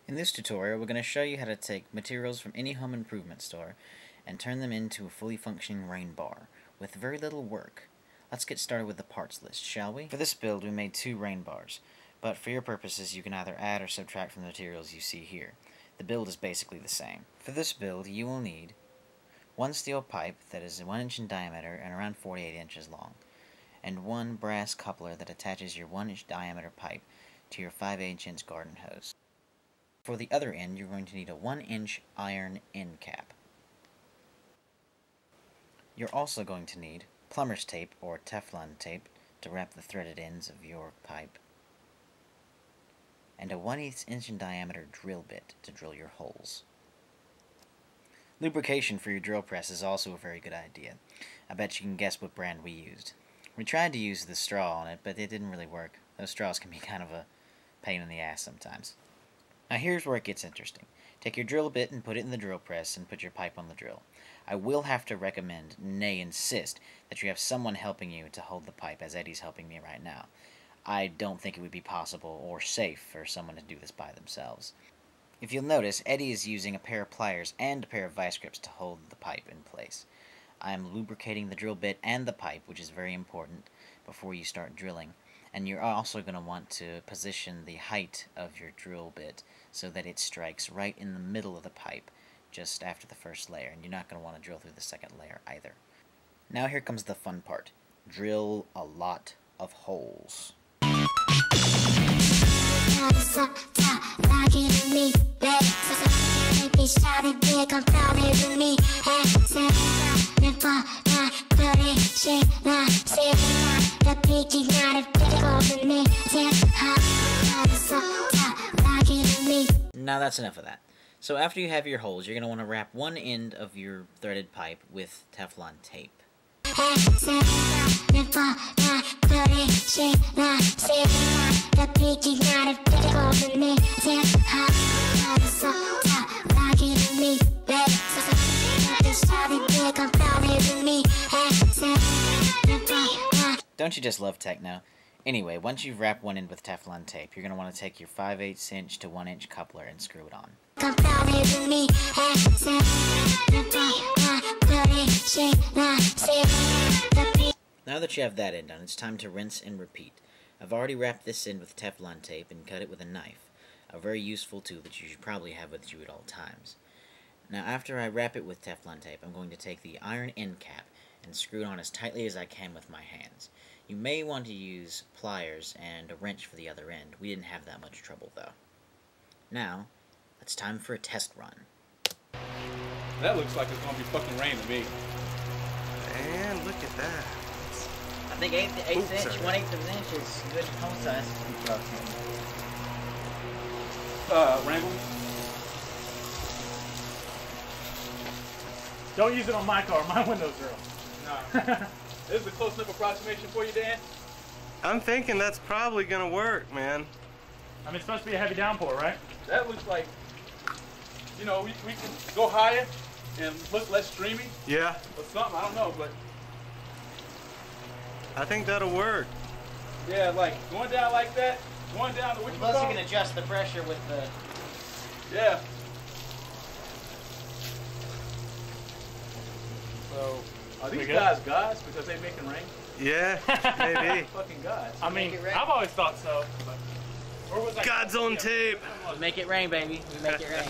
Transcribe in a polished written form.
In this tutorial, we're going to show you how to take materials from any home improvement store and turn them into a fully functioning rain bar with very little work. Let's get started with the parts list, shall we? For this build, we made 2 rain bars, but for your purposes, you can either add or subtract from the materials you see here. The build is basically the same. For this build, you will need 1 steel pipe that is 1 inch in diameter and around 48 inches long, and 1 brass coupler that attaches your 1 inch diameter pipe to your 5/8 inch garden hose. For the other end, you're going to need a 1 inch iron end cap. You're also going to need plumber's tape or Teflon tape to wrap the threaded ends of your pipe, and a 1/8 inch in diameter drill bit to drill your holes. Lubrication for your drill press is also a very good idea. I bet you can guess what brand we used. We tried to use the straw on it, but it didn't really work. Those straws can be kind of a pain in the ass sometimes. Now here's where it gets interesting. Take your drill bit and put it in the drill press and put your pipe on the drill. I will have to recommend, nay insist, that you have someone helping you to hold the pipe, as Eddie's helping me right now. I don't think it would be possible or safe for someone to do this by themselves. If you'll notice, Eddie is using a pair of pliers and a pair of vice grips to hold the pipe in place. I am lubricating the drill bit and the pipe, which is very important, before you start drilling. And you're also going to want to position the height of your drill bit so that it strikes right in the middle of the pipe, just after the first layer, and you're not going to want to drill through the second layer either. Now here comes the fun part. Drill a lot of holes. Now that's enough of that. So after you have your holes, you're going to want to wrap one end of your threaded pipe with Teflon tape. Don't you just love techno? Anyway, once you've wrapped one end with Teflon tape, you're going to want to take your 5/8 inch to 1 inch coupler and screw it on. Now that you have that end done, it's time to rinse and repeat. I've already wrapped this end with Teflon tape and cut it with a knife, a very useful tool that you should probably have with you at all times. Now after I wrap it with Teflon tape, I'm going to take the iron end cap and screw it on as tightly as I can with my hands. You may want to use pliers and a wrench for the other end. We didn't have that much trouble though. Now, it's time for a test run. That looks like it's gonna be fucking rain to me. And look at that. I think 1/8 inch is good hole size. Wrangle? Don't use it on my car. My window's real. Nah. This is a close enough approximation for you, Dan? I'm thinking that's probably gonna work, man. I mean, it's supposed to be a heavy downpour, right? That looks like, you know, we can go higher and look less streamy Yeah, or something, I don't know, but I think that'll work. yeah, like going down like that, going down to what you Plus you call can adjust the pressure with the... Yeah. So, are these guys gods because they making rain? Yeah, maybe. Fucking gods. I mean, Make it rain. I've always thought so. But, or was I God's on tape. We make it rain, baby. We make it rain.